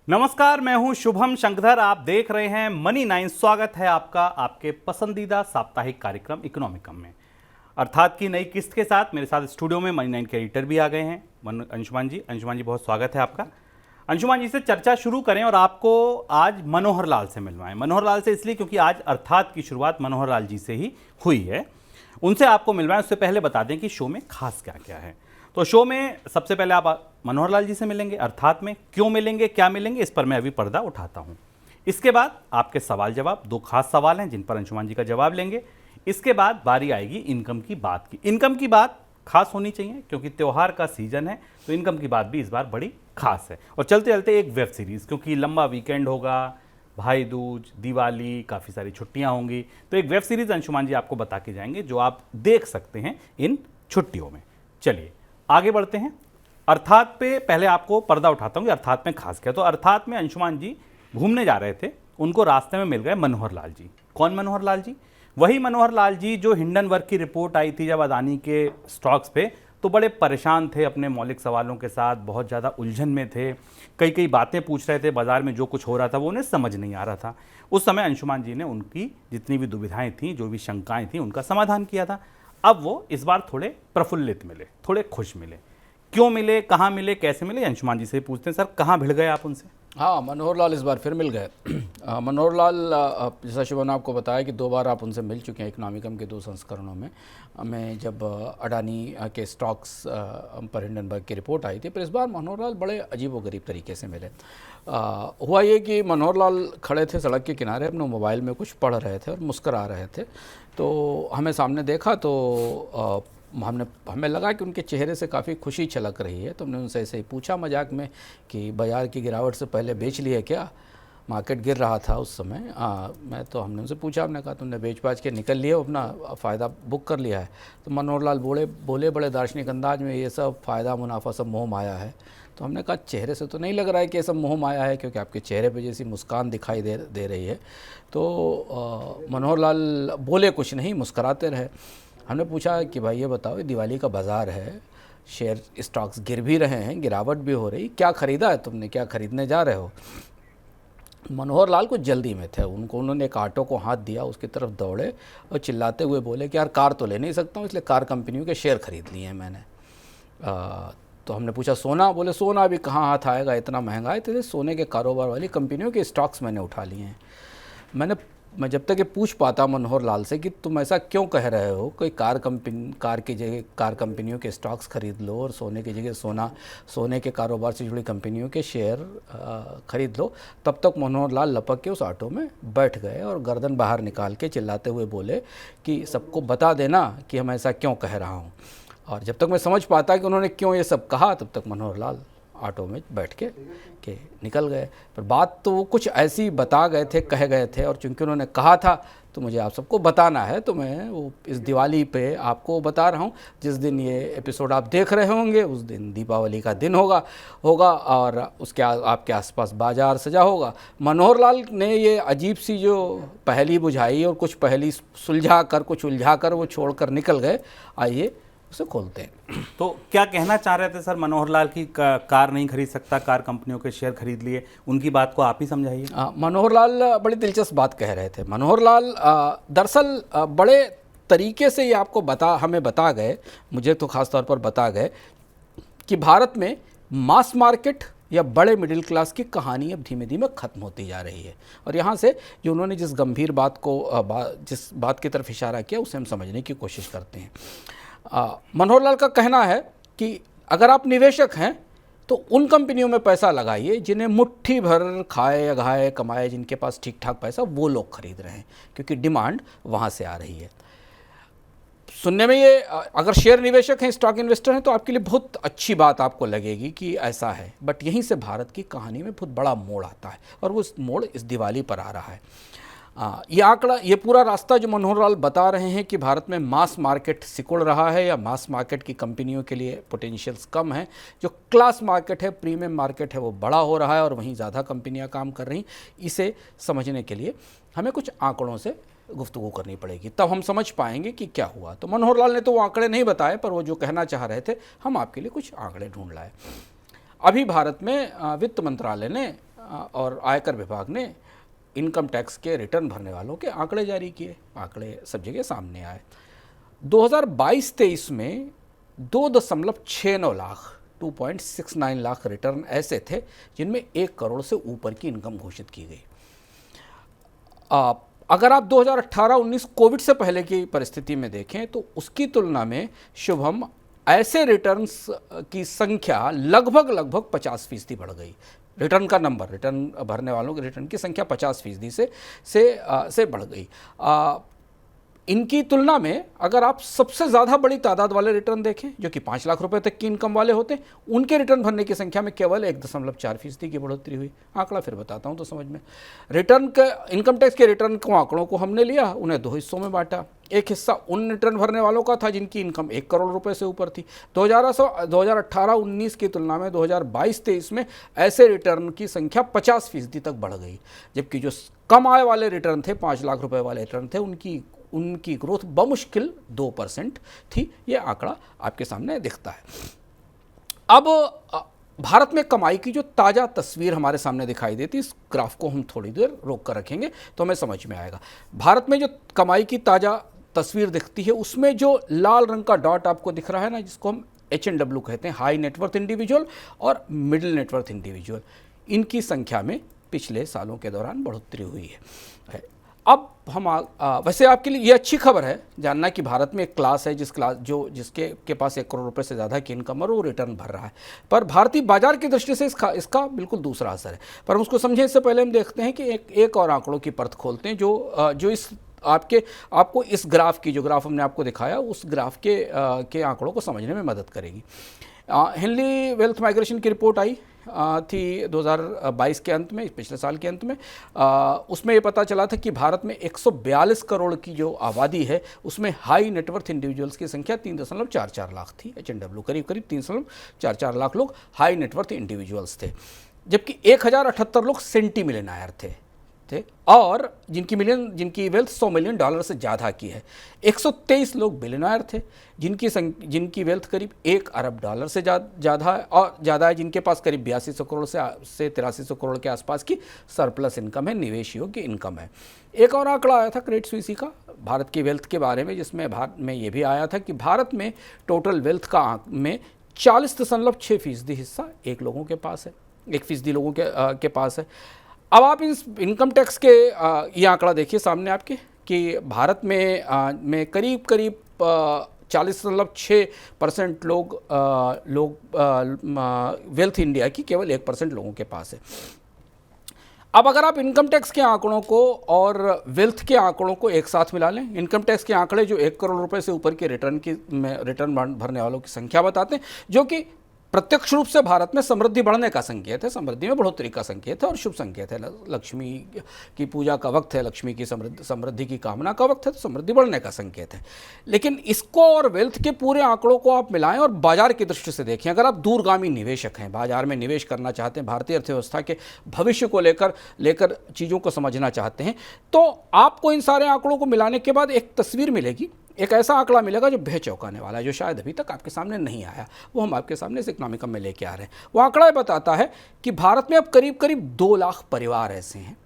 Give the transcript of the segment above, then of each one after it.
नमस्कार, मैं हूं शुभम शंकरधर। आप देख रहे हैं मनी 9। स्वागत है आपका आपके पसंदीदा साप्ताहिक कार्यक्रम इकोनॉमिकम में। अर्थात की नई किस्त के साथ मेरे साथ स्टूडियो में मनी 9 के एडिटर भी आ गए हैं, अंशुमान जी। अंशुमान जी, बहुत स्वागत है आपका। अंशुमान जी से चर्चा शुरू करें और आपको आज मनोहर लाल से मिलवाएं। मनोहर लाल से इसलिए क्योंकि आज अर्थात की शुरुआत मनोहर लाल जी से ही हुई है, उनसे आपको मिलवाएं। उससे पहले बता दें कि शो में खास क्या क्या है। तो शो में सबसे पहले आप मनोहर लाल जी से मिलेंगे, अर्थात में क्यों मिलेंगे, क्या मिलेंगे, इस पर मैं अभी पर्दा उठाता हूं। इसके बाद आपके सवाल जवाब, दो खास सवाल हैं जिन पर अंशुमान जी का जवाब लेंगे। इसके बाद बारी आएगी इनकम की बात की। इनकम की बात खास होनी चाहिए क्योंकि त्यौहार का सीजन है, तो इनकम की बात भी इस बार बड़ी खास है। और चलते चलते एक वेब सीरीज, क्योंकि लंबा वीकेंड होगा, भाई दूज, दिवाली, काफ़ी सारी छुट्टियां होंगी, तो एक वेब सीरीज अंशुमान जी आपको बता के जाएंगे जो आप देख सकते हैं इन छुट्टियों में। चलिए आगे बढ़ते हैं। अर्थात पे पहले आपको पर्दा उठाता हूँ कि अर्थात में खास क्या। तो अर्थात में अंशुमान जी घूमने जा रहे थे, उनको रास्ते में मिल गए मनोहर लाल जी। कौन मनोहर लाल जी? वही मनोहर लाल जी जो हिंडनबर्ग की रिपोर्ट आई थी जब अदानी के स्टॉक्स पे, तो बड़े परेशान थे अपने मौलिक सवालों के साथ, बहुत ज़्यादा उलझन में थे, कई कई बातें पूछ रहे थे, बाजार में जो कुछ हो रहा था वो उन्हें समझ नहीं आ रहा था। उस समय अंशुमान जी ने उनकी जितनी भी दुविधाएं थीं, जो भी शंकाएं थीं, उनका समाधान किया था। अब वो इस बार थोड़े प्रफुल्लित मिले, थोड़े खुश मिले। क्यों मिले, कहाँ मिले, कैसे मिले, अंशुमान जी से पूछते हैं। सर, कहाँ भिड़ गए आप उनसे? हाँ, मनोहर लाल इस बार फिर मिल गए। मनोहर लाल, जैसा शुभम ने आपको बताया कि 2 बार आप उनसे मिल चुके हैं इकोनॉमिकम के 2 संस्करणों में। मैं जब अडानी के स्टॉक्स पर हिंडनबर्ग की रिपोर्ट आई थी, पर इस बार मनोहर लाल बड़े अजीबोगरीब तरीके से मिले। हुआ ये कि मनोहर लाल खड़े थे सड़क के किनारे, अपने मोबाइल में कुछ पढ़ रहे थे और मुस्करा रहे थे। तो हमें सामने देखा तो हमें लगा कि उनके चेहरे से काफ़ी खुशी छलक रही है। तो हमने उनसे ऐसे ही पूछा मजाक में कि बाजार की गिरावट से पहले बेच लिए क्या? मार्केट गिर रहा था उस समय। हमने उनसे पूछा, हमने कहा तुमने बेच बाच के निकल लिए, अपना फ़ायदा बुक कर लिया है? तो मनोहर लाल बोले बड़े दार्शनिक अंदाज में, ये सब फ़ायदा मुनाफा सब मोह माया है। तो हमने कहा चेहरे से तो नहीं लग रहा है कि ये सब मोह माया है, क्योंकि आपके चेहरे पे जैसी मुस्कान दिखाई दे रही है। तो मनोहर लाल बोले कुछ नहीं, मुस्कराते रहे। हमने पूछा कि भाई ये बताओ, दिवाली का बाज़ार है, शेयर स्टॉक्स गिर भी रहे हैं, गिरावट भी हो रही, क्या ख़रीदा है तुमने, क्या ख़रीदने जा रहे हो? मनोहर लाल कुछ जल्दी में थे। उन्होंने एक ऑटो को हाथ दिया, उसकी तरफ दौड़े और चिल्लाते हुए बोले कि यार कार तो ले नहीं सकता हूँ, इसलिए कार कंपनियों के शेयर ख़रीद लिए हैं मैंने। तो हमने पूछा सोना? बोले सोना अभी कहाँ हाथ आएगा, इतना महंगा है, तो सोने के कारोबार वाली कंपनियों के स्टॉक्स मैंने उठा लिए हैं। मैं जब तक ये पूछ पाता मनोहर लाल से कि तुम ऐसा क्यों कह रहे हो, कोई कार की जगह कार कंपनियों के स्टॉक्स खरीद लो और सोने की जगह सोने के कारोबार से जुड़ी कंपनियों के शेयर खरीद लो, तब तक मनोहर लाल लपक के उस ऑटो में बैठ गए और गर्दन बाहर निकाल के चिल्लाते हुए बोले कि सबको बता देना कि हम ऐसा क्यों कह रहा हूँ। और जब तक मैं समझ पाता कि उन्होंने क्यों ये सब कहा, तब तक मनोहर लाल ऑटो में बैठ के निकल गए। पर बात तो वो कुछ ऐसी बता गए थे, कह गए थे, और चूंकि उन्होंने कहा था तो मुझे आप सबको बताना है, तो मैं वो इस दिवाली पे आपको बता रहा हूँ। जिस दिन ये एपिसोड आप देख रहे होंगे उस दिन दीपावली का दिन होगा और उसके आपके आसपास बाजार सजा होगा। मनोहर लाल ने ये अजीब सी जो पहेली बुझाई और कुछ पहेली सुलझा कर, कुछ उलझा कर वो छोड़ कर निकल गए। आइए उसे खोलते हैं। तो क्या कहना चाह रहे थे सर मनोहर लाल की कार नहीं खरीद सकता, कार कंपनियों के शेयर खरीद लिए, उनकी बात को आप ही समझाइए। मनोहर लाल बड़ी दिलचस्प बात कह रहे थे। मनोहर लाल दरअसल बड़े तरीके से ये आपको हमें बता गए, मुझे तो ख़ास तौर पर बता गए कि भारत में मास मार्केट या बड़े मिडिल क्लास की कहानी अब धीमे धीमे ख़त्म होती जा रही है। और यहाँ से जो उन्होंने जिस गंभीर बात को जिस बात की तरफ इशारा किया उसे हम समझने की कोशिश करते हैं। मनोहर लाल का कहना है कि अगर आप निवेशक हैं तो उन कंपनियों में पैसा लगाइए जिन्हें मुट्ठी भर खाए या घाए कमाए, जिनके पास ठीक ठाक पैसा, वो लोग खरीद रहे हैं, क्योंकि डिमांड वहाँ से आ रही है। सुनने में ये, अगर शेयर निवेशक हैं, स्टॉक इन्वेस्टर हैं, तो आपके लिए बहुत अच्छी बात आपको लगेगी कि ऐसा है। बट यहीं से भारत की कहानी में बहुत बड़ा मोड़ आता है, और वो मोड़ इस दिवाली पर आ रहा है। ये आंकड़ा, ये पूरा रास्ता जो मनोहर लाल बता रहे हैं कि भारत में मास मार्केट सिकुड़ रहा है या मास मार्केट की कंपनियों के लिए पोटेंशियल्स कम है, जो क्लास मार्केट है, प्रीमियम मार्केट है, वो बड़ा हो रहा है और वहीं ज़्यादा कंपनियां काम कर रही। इसे समझने के लिए हमें कुछ आंकड़ों से गुफ्तगू करनी पड़ेगी, तब हम समझ पाएंगे कि क्या हुआ। तो मनोहर लाल ने तो वो आंकड़े नहीं बताए, पर वो जो कहना चाह रहे थे हम आपके लिए कुछ आंकड़े ढूंढ लाए। अभी भारत में वित्त मंत्रालय ने और आयकर विभाग ने इनकम टैक्स के रिटर्न भरने वालों के आंकड़े जारी किए। आंकड़े सब जगह सामने आए। 2022-23 में 2.69 लाख 2.69 लाख रिटर्न ऐसे थे जिनमें 1 करोड़ से ऊपर की इनकम घोषित की गई। अगर आप 2018-19 कोविड से पहले की परिस्थिति में देखें तो उसकी तुलना में शुभम ऐसे रिटर्न्स की संख्या लगभग 50% बढ़ गई। रिटर्न का नंबर, रिटर्न भरने वालों के रिटर्न की संख्या 50% से बढ़ गई। इनकी तुलना में अगर आप सबसे ज़्यादा बड़ी तादाद वाले रिटर्न देखें जो कि 5 लाख रुपए तक की इनकम वाले होते हैं, उनके रिटर्न भरने की संख्या में केवल 1.4% की बढ़ोतरी हुई। आंकड़ा फिर बताता हूं तो समझ में। रिटर्न के इनकम टैक्स के रिटर्न को आंकड़ों को हमने लिया, उन्हें 2 हिस्सों में बांटा। एक हिस्सा उन रिटर्न भरने वालों का था जिनकी इनकम 1 करोड़ रुपए से ऊपर थी। 2018-19 की तुलना में 2022-23 में ऐसे रिटर्न की संख्या 50% तक बढ़ गई, जबकि जो कम आय वाले रिटर्न थे, 5 लाख रुपए वाले रिटर्न थे, उनकी ग्रोथ बमुश्किल 2% थी। ये आंकड़ा आपके सामने दिखता है। अब भारत में कमाई की जो ताज़ा तस्वीर हमारे सामने दिखाई देती, इस ग्राफ को हम थोड़ी देर रोक कर रखेंगे तो हमें समझ में आएगा। भारत में जो कमाई की ताज़ा तस्वीर दिखती है उसमें जो लाल रंग का डॉट आपको दिख रहा है ना, जिसको हम HNW कहते हैं, हाई नेटवर्थ इंडिविजुअल और मिडिल नेटवर्थ इंडिविजुअल, इनकी संख्या में पिछले सालों के दौरान बढ़ोतरी हुई है। अब हम वैसे आपके लिए ये अच्छी खबर है जानना कि भारत में एक क्लास है जिसके पास 1 करोड़ रुपए से ज़्यादा की इनकम और वो रिटर्न भर रहा है। पर भारतीय बाजार की दृष्टि से इसका बिल्कुल दूसरा असर है। पर हम उसको समझें इससे पहले हम देखते हैं कि एक और आंकड़ों की परत खोलते हैं जो इस आपको इस ग्राफ की, जो ग्राफ हमने आपको दिखाया, उस ग्राफ के आंकड़ों को समझने में मदद करेगी। हेनली वेल्थ माइग्रेशन की रिपोर्ट आई थी 2022 के अंत में, पिछले साल के अंत में। उसमें ये पता चला था कि भारत में 142 करोड़ की जो आबादी है उसमें हाई नेटवर्थ इंडिविजुअल्स की संख्या 3.44 लाख थी। HNW करीब 3.44 लाख लोग हाई नेटवर्थ इंडिविजुअल्स थे, जबकि 1078 लोग सेंटी मिलियनायर थे और जिनकी वेल्थ $100 मिलियन से ज़्यादा की है। 123 लोग बिलियनायर थे जिनकी वेल्थ करीब $1 अरब से ज़्यादा है, जिनके पास करीब 8200 करोड़ से 8300 करोड़ के आसपास की सरप्लस इनकम है, निवेश योग्य इनकम है। एक और आंकड़ा आया था क्रेडिट स्विस का भारत की वेल्थ के बारे में, जिसमें भारत में ये भी आया था कि भारत में टोटल वेल्थ का में 40.6% हिस्सा 1% लोगों के पास है। अब आप इस इनकम टैक्स के ये आंकड़ा देखिए सामने आपके कि भारत में करीब 40.6% लोग वेल्थ इंडिया की केवल 1% लोगों के पास है। अब अगर आप इनकम टैक्स के आंकड़ों को और वेल्थ के आंकड़ों को एक साथ मिला लें, इनकम टैक्स के आंकड़े जो 1 करोड़ रुपए से ऊपर के रिटर्न भरने वालों की संख्या बताते हैं, जो कि प्रत्यक्ष रूप से भारत में समृद्धि बढ़ने का संकेत है, समृद्धि में बढ़ोतरी का संकेत है और शुभ संकेत है। लक्ष्मी की पूजा का वक्त है, लक्ष्मी की समृद्धि की कामना का वक्त है, तो समृद्धि बढ़ने का संकेत है। लेकिन इसको और वेल्थ के पूरे आंकड़ों को आप मिलाएं और बाजार की दृष्टि से देखें। अगर आप दूरगामी निवेशक हैं, बाजार में निवेश करना चाहते हैं, भारतीय अर्थव्यवस्था के भविष्य को लेकर चीज़ों को समझना चाहते हैं, तो आपको इन सारे आंकड़ों को मिलाने के बाद एक तस्वीर मिलेगी, एक ऐसा आंकड़ा मिलेगा जो बेचौंकाने वाला है, जो शायद अभी तक आपके सामने नहीं आया। वो हम आपके सामने इस इकोनॉमिकम में लेके आ रहे हैं। वो आंकड़ा बताता है कि भारत में अब करीब 2 लाख परिवार ऐसे हैं।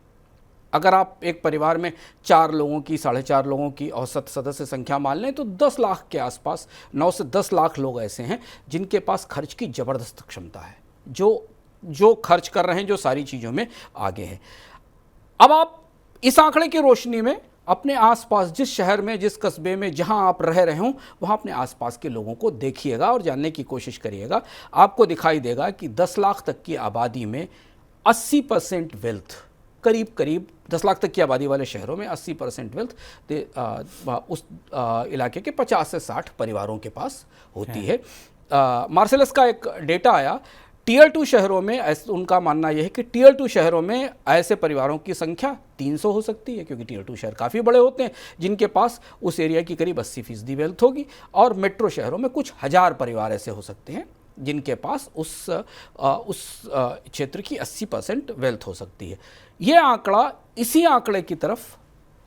अगर आप एक परिवार में 4 लोगों की, 4.5 लोगों की औसत सदस्य संख्या मान लें तो 10 लाख के आसपास, 9 से 10 लाख लोग ऐसे हैं जिनके पास खर्च की ज़बरदस्त क्षमता है, जो खर्च कर रहे हैं, जो सारी चीज़ों में आगे हैं। अब आप इस आंकड़े की रोशनी में अपने आसपास, जिस शहर में, जिस कस्बे में, जहां आप रह रहे हों, वहां अपने आसपास के लोगों को देखिएगा और जानने की कोशिश करिएगा। आपको दिखाई देगा कि 10 लाख तक की आबादी में 80% वेल्थ, करीब 10 लाख तक की आबादी वाले शहरों में 80% वेल्थ उस इलाके के 50 से 60 परिवारों के पास होती है। मार्सेलस का एक डेटा आया, टियर 2 शहरों में, उनका मानना यह है कि टियर 2 शहरों में ऐसे परिवारों की संख्या 300 हो सकती है, क्योंकि टियर 2 शहर काफ़ी बड़े होते हैं जिनके पास उस एरिया की करीब 80% वेल्थ होगी। और मेट्रो शहरों में कुछ हज़ार परिवार ऐसे हो सकते हैं जिनके पास उस क्षेत्र की 80% वेल्थ हो सकती है। ये आंकड़ा, इसी आंकड़े की तरफ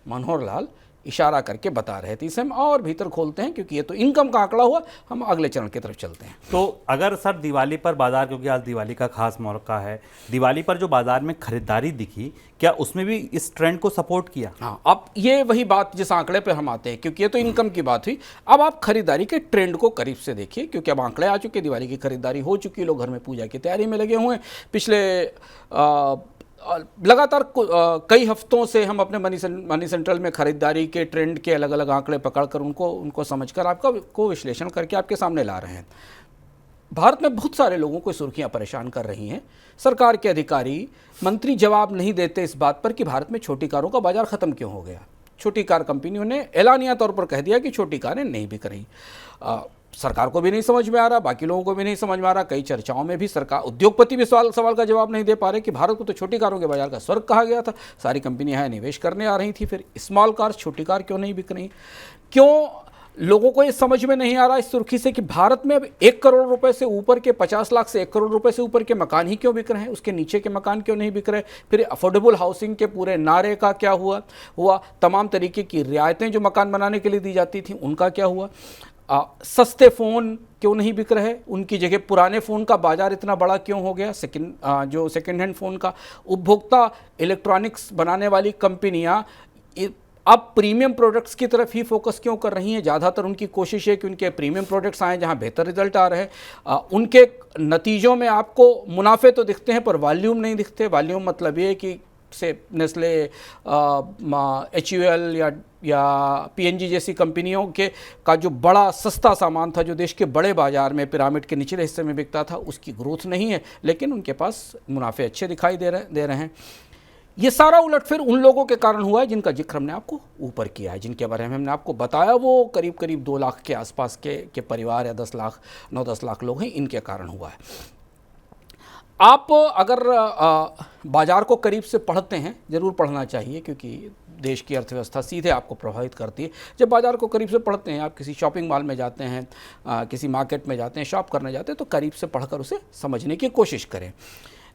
मनोहर लाल इशारा करके बता रहे थे। इसे हम और भीतर खोलते हैं क्योंकि ये तो इनकम का आंकड़ा हुआ, हम अगले चरण की तरफ चलते हैं। तो अगर सर दिवाली पर बाजार, क्योंकि आज दिवाली का खास मौका है, दिवाली पर जो बाजार में खरीदारी दिखी, क्या उसमें भी इस ट्रेंड को सपोर्ट किया? हाँ, अब ये वही बात जिस आंकड़े पे हम आते हैं, क्योंकि ये तो इनकम की बात हुई। अब आप खरीदारी के ट्रेंड को करीब से देखिए, क्योंकि अब आंकड़े आ चुके, दिवाली की खरीदारी हो चुकी, लोग घर में पूजा की तैयारी में लगे हुए हैं। पिछले लगातार कई हफ्तों से हम अपने मनी सेंट्रल में खरीदारी के ट्रेंड के अलग अलग आंकड़े पकड़कर उनको समझकर आपको विश्लेषण करके आपके सामने ला रहे हैं। भारत में बहुत सारे लोगों को सुर्खियां परेशान कर रही हैं। सरकार के अधिकारी, मंत्री जवाब नहीं देते इस बात पर कि भारत में छोटी कारों का बाजार खत्म क्यों हो गया। छोटी कार कंपनियों ने ऐलानिया तौर पर कह दिया कि छोटी कारें नहीं बिक रही। सरकार को भी नहीं समझ में आ रहा, बाकी लोगों को भी नहीं समझ में आ रहा। कई चर्चाओं में भी सरकार, उद्योगपति भी सवाल का जवाब नहीं दे पा रहे कि भारत को तो छोटी कारों के बाजार का स्वर्ग कहा गया था, सारी कंपनियां यहाँ निवेश करने आ रही थी, फिर स्मॉल कार, छोटी कार क्यों नहीं बिक रही? क्यों लोगों को ये समझ में नहीं आ रहा इस सुर्खी से कि भारत में अब 1 करोड़ रुपए से ऊपर के, 50 लाख से 1 करोड़ रुपए से ऊपर के मकान ही क्यों बिक रहे हैं, उसके नीचे के मकान क्यों नहीं बिक रहे? फिर अफोर्डेबल हाउसिंग के पूरे नारे का क्या हुआ? तमाम तरीके की रियायतें जो मकान बनाने के लिए दी जाती थी उनका क्या हुआ? सस्ते फ़ोन क्यों नहीं बिक रहे? उनकी जगह पुराने फ़ोन का बाजार इतना बड़ा क्यों हो गया? सेकेंड हैंड फ़ोन का, उपभोक्ता इलेक्ट्रॉनिक्स बनाने वाली कंपनियां अब प्रीमियम प्रोडक्ट्स की तरफ ही फोकस क्यों कर रही हैं? ज़्यादातर उनकी कोशिश है कि उनके प्रीमियम प्रोडक्ट्स आएँ जहां बेहतर रिजल्ट आ रहे हैं। उनके नतीजों में आपको मुनाफे तो दिखते हैं पर वॉल्यूम नहीं दिखते। वॉल्यूम मतलब ये कि से नेस्ले, HUL या PNG जैसी कंपनियों का जो बड़ा सस्ता सामान था, जो देश के बड़े बाजार में पिरामिड के निचले हिस्से में बिकता था, उसकी ग्रोथ नहीं है, लेकिन उनके पास मुनाफे अच्छे दिखाई दे रहे हैं। ये सारा उलटफेर उन लोगों के कारण हुआ है जिनका जिक्र हमने आपको ऊपर किया है, जिनके बारे में हमने आपको बताया। वो करीब करीब 2 लाख के आसपास के परिवार या 9-10 लाख लोग हैं, इनके कारण हुआ है। आप अगर बाजार को करीब से पढ़ते हैं, ज़रूर पढ़ना चाहिए, क्योंकि देश की अर्थव्यवस्था सीधे आपको प्रभावित करती है। जब बाजार को करीब से पढ़ते हैं, आप किसी शॉपिंग मॉल में जाते हैं, किसी मार्केट में जाते हैं, शॉप करने जाते हैं, तो करीब से पढ़कर उसे समझने की कोशिश करें।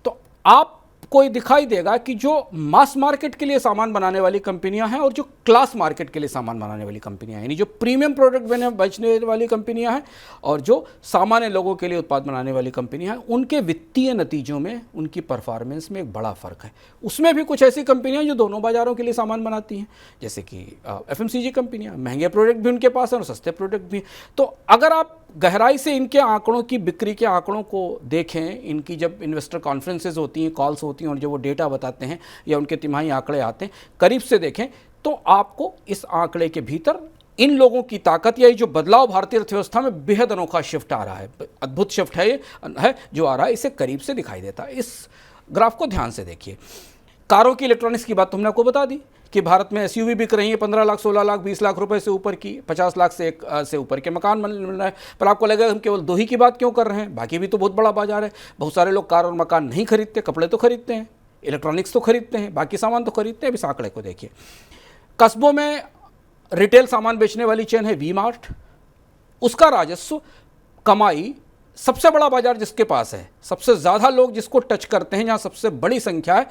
तो आप कोई दिखाई देगा कि जो मास मार्केट के लिए सामान बनाने वाली कंपनियां हैं और जो क्लास मार्केट के लिए सामान बनाने वाली कंपनियां हैं, यानी जो प्रीमियम प्रोडक्ट बेचने वाली कंपनियां हैं और जो सामान्य लोगों के लिए उत्पाद बनाने वाली कंपनियां हैं, उनके वित्तीय नतीजों में, उनकी परफॉर्मेंस में एक बड़ा फ़र्क है। उसमें भी कुछ ऐसी कंपनियां जो दोनों बाजारों के लिए सामान बनाती हैं, जैसे कि FMCG कंपनियाँ, महंगे प्रोडक्ट भी उनके पास हैं और सस्ते प्रोडक्ट भी। तो अगर आप गहराई से इनके आंकड़ों की, बिक्री के आंकड़ों को देखें, इनकी जब इन्वेस्टर कॉन्फ्रेंसेज होती हैं, कॉल्स होती हैं और जो वो डेटा बताते हैं या उनके तिमाही आंकड़े आते हैं, करीब से देखें तो आपको इस आंकड़े के भीतर इन लोगों की ताकत या ये जो बदलाव भारतीय अर्थव्यवस्था में बेहद अनोखा शिफ्ट आ रहा है, अद्भुत शिफ्ट है जो आ रहा है, इसे करीब से दिखाई देता है। इस ग्राफ को ध्यान से देखिए। कारों की इलेक्ट्रॉनिक्स की बात तुमने आपको बता दी कि भारत में SUV बिक रही है 15 लाख, 16 लाख, 20 लाख रुपए से ऊपर की, 50 लाख से ऊपर के मकान मिल रहा है। पर आपको लगेगा हम केवल 2 ही की बात क्यों कर रहे हैं, बाकी भी तो बहुत बड़ा बाजार है। बहुत सारे लोग कार और मकान नहीं खरीदते, कपड़े तो खरीदते हैं, इलेक्ट्रॉनिक्स तो खरीदते हैं, बाकी सामान तो खरीदते हैं। इस आंकड़े को देखिए। कस्बों में रिटेल सामान बेचने वाली चेन है V-Mart। उसका राजस्व, कमाई, सबसे बड़ा बाजार जिसके पास है, सबसे ज़्यादा लोग जिसको टच करते हैं, जहाँ सबसे बड़ी संख्या है,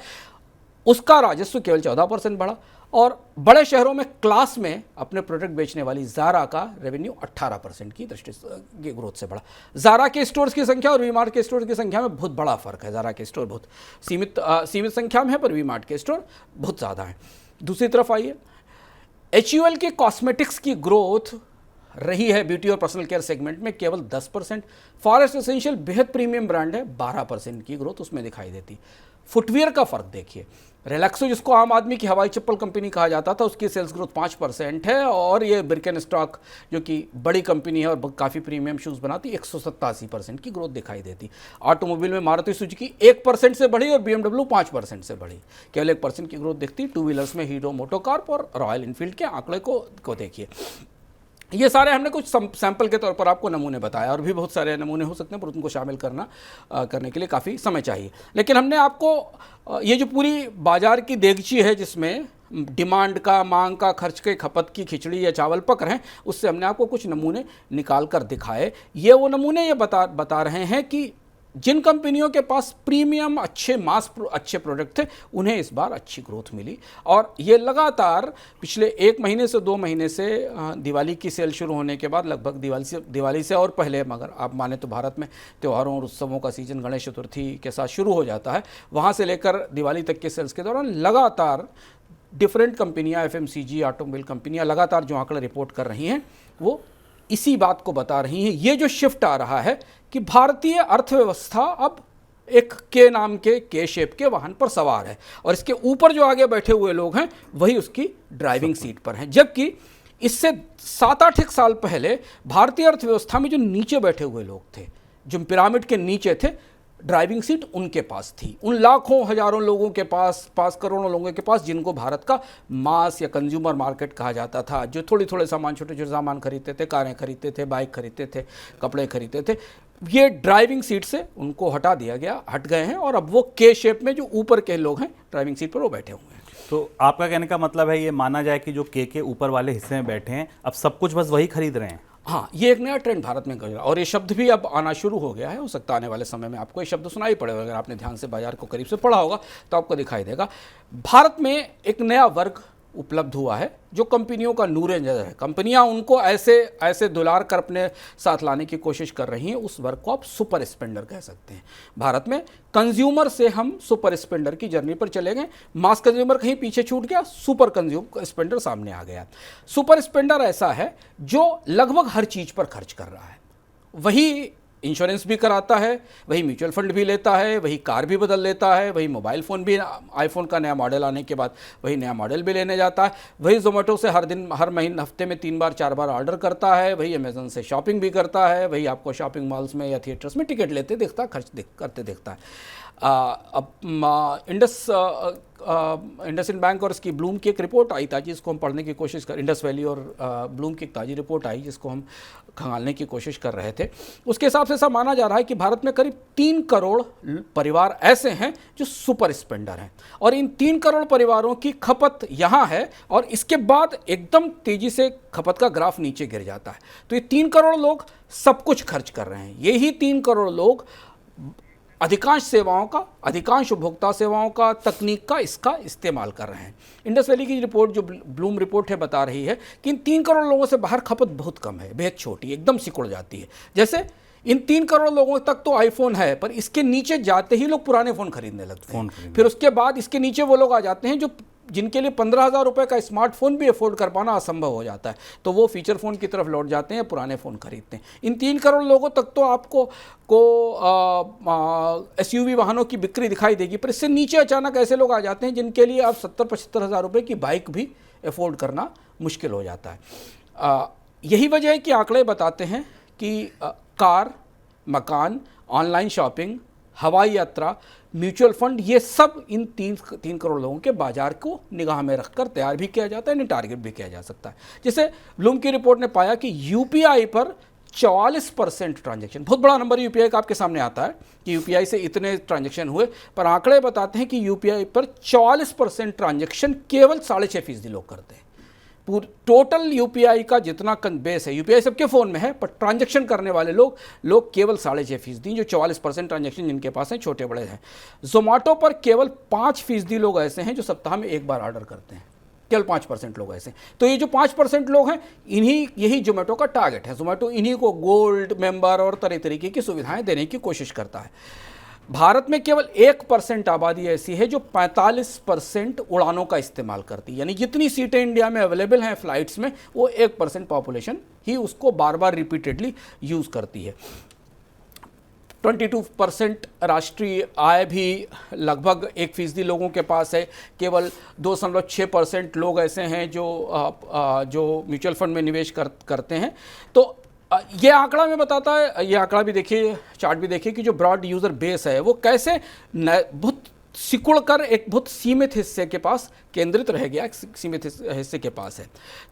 उसका राजस्व केवल 14% बढ़ा। और बड़े शहरों में क्लास में अपने प्रोडक्ट बेचने वाली ज़ारा का रेवेन्यू 18% की दृष्टि की ग्रोथ से बढ़ा। ज़ारा के स्टोर्स की संख्या और V-Mart के स्टोर की संख्या में बहुत बड़ा फर्क है। ज़ारा के स्टोर बहुत सीमित संख्या में है, पर V-Mart के स्टोर बहुत ज़्यादा हैं। दूसरी तरफ आइए, HUL के कॉस्मेटिक्स की ग्रोथ रही है ब्यूटी और पर्सनल केयर सेगमेंट में केवल 10%। फॉरेस्ट एसेंशियल बेहद प्रीमियम ब्रांड है, 12% की ग्रोथ उसमें दिखाई देती। फुटवियर का फर्क देखिए। रिलैक्सो, जिसको आम आदमी की हवाई चप्पल कंपनी कहा जाता था, उसकी सेल्स ग्रोथ 5% है। और ये बिर्केनस्टॉक, जो कि बड़ी कंपनी है और काफ़ी प्रीमियम शूज़ बनाती, 187% की ग्रोथ दिखाई देती। ऑटोमोबाइल में मारुति सुजुकी 1% से बढ़ी और BMW 5% से बढ़ी, केवल 1% की ग्रोथ दिखती। 2 व्हीलर्स में हीरो मोटोकॉर्प और रॉयल इनफील्ड के आंकड़े को देखिए। ये सारे हमने कुछ सैंपल के तौर पर आपको नमूने बताया, और भी बहुत सारे नमूने हो सकते हैं, पर उनको शामिल करने के लिए काफ़ी समय चाहिए। लेकिन हमने आपको ये जो पूरी बाजार की देगची है, जिसमें डिमांड का, मांग का, खर्च के, खपत की खिचड़ी या चावल पक रहे हैं, उससे हमने आपको कुछ नमूने निकाल कर दिखाए। ये वो नमूने ये बता रहे हैं कि जिन कंपनियों के पास प्रीमियम अच्छे प्रोडक्ट थे उन्हें इस बार अच्छी ग्रोथ मिली। और ये लगातार पिछले 1 महीने से 2 महीने से दिवाली की सेल शुरू होने के बाद, लगभग दिवाली से और पहले, मगर आप माने तो भारत में त्योहारों और उत्सवों का सीजन गणेश चतुर्थी के साथ शुरू हो जाता है, वहाँ से लेकर दिवाली तक के सेल्स के दौरान लगातार डिफरेंट कंपनियां, FMCG, ऑटोमोबाइल कंपनियां लगातार जो आंकड़े रिपोर्ट कर रही हैं वो इसी बात को बता रही हैं। ये जो शिफ्ट आ रहा है कि भारतीय अर्थव्यवस्था अब एक के नाम के शेप के वाहन पर सवार है और इसके ऊपर जो आगे बैठे हुए लोग हैं वही उसकी ड्राइविंग सीट पर हैं। जबकि इससे 7-8 साल पहले भारतीय अर्थव्यवस्था में जो नीचे बैठे हुए लोग थे, जो पिरामिड के नीचे थे, ड्राइविंग सीट उनके पास थी। उन लाखों हजारों लोगों के पास करोड़ों लोगों के पास जिनको भारत का मास या कंज्यूमर मार्केट कहा जाता था, जो थोड़े सामान, छोटे छोटे सामान खरीदते थे, कारें खरीदते थे, बाइक खरीदते थे, कपड़े खरीदते थे, ये ड्राइविंग सीट से उनको हटा दिया गया, हट गए हैं और अब वो के शेप में जो ऊपर के लोग हैं ड्राइविंग सीट पर वो बैठे हुए हैं। तो आपका कहने का मतलब है ये माना जाए कि जो के ऊपर वाले हिस्से में बैठे हैं अब सब कुछ बस वही खरीद रहे हैं। हाँ, ये एक नया ट्रेंड भारत में कर रहा है और ये शब्द भी अब आना शुरू हो गया है। हो सकता है आने वाले समय में आपको ये शब्द सुनाई पड़ेगा, अगर आपने ध्यान से बाजार को करीब से पढ़ा होगा तो आपको दिखाई देगा। भारत में एक नया वर्ग उपलब्ध हुआ है जो कंपनियों का नूरे नज़र है। कंपनियां उनको ऐसे दुलार कर अपने साथ लाने की कोशिश कर रही हैं। उस वर्ग को आप सुपर स्पेंडर कह सकते हैं। भारत में कंज्यूमर से हम सुपर स्पेंडर की जर्नी पर चले गए। मास कंज्यूमर कहीं पीछे छूट गया, सुपर स्पेंडर सामने आ गया। सुपर स्पेंडर ऐसा है जो लगभग हर चीज़ पर खर्च कर रहा है। वही इंश्योरेंस भी कराता है, वही म्यूचुअल फंड भी लेता है, वही कार भी बदल लेता है, वही मोबाइल फ़ोन भी, आईफोन का नया मॉडल आने के बाद वही नया मॉडल भी लेने जाता है, वही जोमेटो से हर महीने हफ्ते में 3 बार 4 बार ऑर्डर करता है, वही अमेजन से शॉपिंग भी करता है, वही आपको शॉपिंग मॉल्स में या थिएटर्स में टिकट लेते देखता है, करते देखता है। अब इंडसइंड बैंक और इसकी ब्लूम की एक रिपोर्ट आई था जिसको हम पढ़ने की कोशिश कर, इंडस वैली और ब्लूम की एक ताज़ी रिपोर्ट आई जिसको हम खंगालने की कोशिश कर रहे थे। उसके हिसाब से ऐसा माना जा रहा है कि भारत में करीब 3 करोड़ परिवार ऐसे हैं जो सुपर स्पेंडर हैं और इन 3 करोड़ परिवारों की खपत यहाँ है और इसके बाद एकदम तेज़ी से खपत का ग्राफ नीचे गिर जाता है। तो ये 3 करोड़ लोग सब कुछ खर्च कर रहे हैं। यही 3 करोड़ लोग अधिकांश सेवाओं का, अधिकांश उपभोक्ता सेवाओं का, तकनीक का इसका इस्तेमाल कर रहे हैं। इंडस वैली की रिपोर्ट जो ब्लूम रिपोर्ट है बता रही है कि इन 3 करोड़ लोगों से बाहर खपत बहुत कम है, बेहद छोटी, एकदम सिकुड़ जाती है। जैसे इन 3 करोड़ लोगों तक तो आईफोन है, पर इसके नीचे जाते ही लोग पुराने फ़ोन खरीदने लगते हैं। फिर उसके बाद इसके नीचे वो लोग आ जाते हैं जिनके लिए 15,000 रुपये का स्मार्टफोन भी अफोर्ड कर पाना असंभव हो जाता है, तो वो फीचर फ़ोन की तरफ लौट जाते हैं, पुराने फ़ोन खरीदते हैं। इन 3 करोड़ लोगों तक तो आपको SUV वाहनों की बिक्री दिखाई देगी, पर इससे नीचे अचानक ऐसे लोग आ जाते हैं जिनके लिए अब 70-75 हज़ार रुपये की बाइक भी अफोर्ड करना मुश्किल हो जाता है। यही वजह है कि आंकड़े बताते हैं कि कार, मकान, ऑनलाइन शॉपिंग, हवाई यात्रा, म्यूचुअल फंड, ये सब इन 3 करोड़ लोगों के बाजार को निगाह में रखकर तैयार भी किया जाता है, इन्हें टारगेट भी किया जा सकता है। जैसे ब्लूम की रिपोर्ट ने पाया कि UPI पर 44% ट्रांजैक्शन, बहुत बड़ा नंबर UPI का आपके सामने आता है कि UPI से इतने ट्रांजैक्शन हुए, पर आंकड़े बताते हैं कि UPI पर 44% ट्रांजैक्शन केवल 6.5% लोग करते हैं। टोटल UPI का जितना बेस है, UPI सबके फ़ोन में है, पर ट्रांजैक्शन करने वाले लोग केवल 6.5%, जो 44% ट्रांजैक्शन जिनके पास हैं छोटे बड़े हैं। जोमेटो पर केवल 5% लोग ऐसे हैं जो सप्ताह में 1 बार ऑर्डर करते हैं, केवल 5% लोग ऐसे हैं। तो ये जो 5% लोग हैं, यही जोमेटो का टारगेट है। जोमेटो इन्हीं को गोल्ड मेंबर और तरह तरीके की सुविधाएं देने की कोशिश करता है। भारत में केवल 1% आबादी ऐसी है जो 45% उड़ानों का इस्तेमाल करती है, यानी जितनी सीटें इंडिया में अवेलेबल हैं फ्लाइट्स में, वो 1% पॉपुलेशन ही उसको बार बार रिपीटेडली यूज़ करती है। 22% राष्ट्रीय आय भी लगभग 1% लोगों के पास है। केवल 2.6% लोग ऐसे हैं जो म्यूचुअल फंड में निवेश करते हैं। तो ये आंकड़ा में बताता है, ये आंकड़ा भी देखिए, चार्ट भी देखिए कि जो ब्रॉड यूज़र बेस है वो कैसे बहुत सिकुड़कर एक बहुत सीमित हिस्से के पास केंद्रित रह गया, एक सीमित हिस्से के पास है।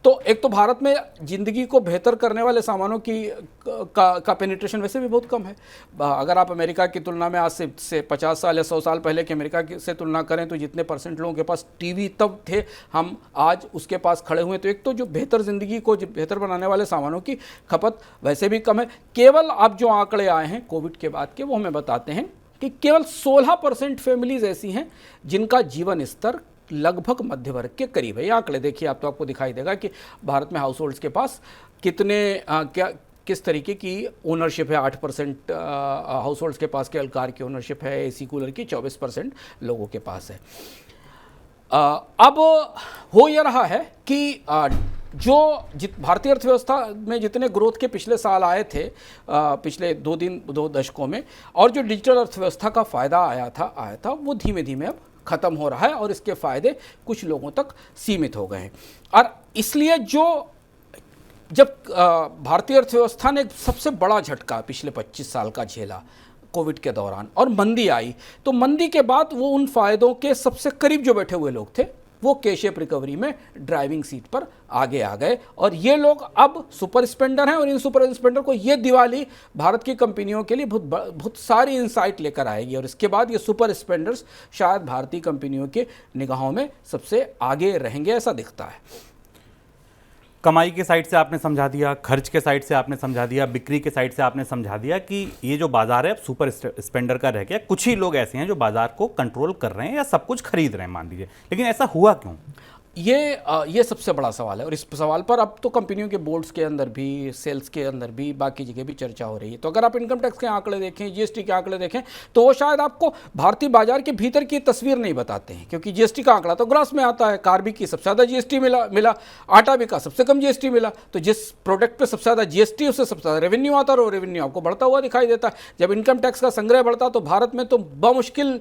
तो एक तो भारत में ज़िंदगी को बेहतर करने वाले सामानों की का पेनिट्रेशन वैसे भी बहुत कम है। अगर आप अमेरिका की तुलना में आज से 50 साल या 100 साल पहले के अमेरिका से तुलना करें तो जितने % लोगों के पास टीवी तब थे, हम आज उसके पास खड़े हुए। तो एक तो जो बेहतर ज़िंदगी को बेहतर बनाने वाले सामानों की खपत वैसे भी कम है। केवल अब जो आंकड़े आए हैं कोविड के बाद के, वो हमें बताते हैं कि केवल 16% फैमिलीज ऐसी हैं जिनका जीवन स्तर लगभग मध्य वर्ग के करीब है। ये आंकड़े देखिए आप, तो आपको दिखाई देगा कि भारत में हाउस होल्ड्स के पास किस तरीके की ओनरशिप है। 8% हाउस होल्ड्स के पास केवल कार की ओनरशिप है, एसी कूलर की 24% लोगों के पास है। अब हो यह रहा है कि जो भारतीय अर्थव्यवस्था में जितने ग्रोथ के पिछले साल आए थे, पिछले 2 दशकों में, और जो डिजिटल अर्थव्यवस्था का फ़ायदा आया था वो धीमे धीमे अब ख़त्म हो रहा है और इसके फ़ायदे कुछ लोगों तक सीमित हो गए हैं। और इसलिए जब भारतीय अर्थव्यवस्था ने सबसे बड़ा झटका पिछले 25 साल का झेला कोविड के दौरान और मंदी आई, तो मंदी के बाद वो उन फायदों के सबसे करीब जो बैठे हुए लोग थे वो के शेप रिकवरी में ड्राइविंग सीट पर आगे आ गए। और ये लोग अब सुपर स्पेंडर हैं और इन सुपर स्पेंडर को ये दिवाली भारत की कंपनियों के लिए बहुत सारी इंसाइट लेकर आएगी। और इसके बाद ये सुपर स्पेंडर्स शायद भारतीय कंपनियों के निगाहों में सबसे आगे रहेंगे, ऐसा दिखता है। कमाई के साइड से आपने समझा दिया, खर्च के साइड से आपने समझा दिया, बिक्री के साइड से आपने समझा दिया कि ये जो बाजार है अब सुपर स्पेंडर का रह गया। कुछ ही लोग ऐसे हैं जो बाजार को कंट्रोल कर रहे हैं या सब कुछ खरीद रहे हैं, मान लीजिए। लेकिन ऐसा हुआ क्यों? ये सबसे बड़ा सवाल है और इस सवाल पर अब तो कंपनियों के बोर्ड्स के अंदर भी, सेल्स के अंदर भी, बाकी जगह भी चर्चा हो रही है। तो अगर आप इनकम टैक्स के आंकड़े देखें, जीएसटी के आंकड़े देखें, तो वो शायद आपको भारतीय बाजार के भीतर की तस्वीर नहीं बताते हैं, क्योंकि जीएसटी का आंकड़ा तो ग्रॉस में आता है। कार बिकी सबसे ज़्यादा जीएसटी मिला, आटा बिका सबसे कम जीएसटी मिला। तो जिस प्रोडक्ट पर सबसे ज़्यादा जीएसटी, उससे सबसे ज़्यादा रेवेन्यू आता है और रेवेन्यू आपको बढ़ता हुआ दिखाई देता है। जब इनकम टैक्स का संग्रह बढ़ता तो भारत में तो बमुश्किल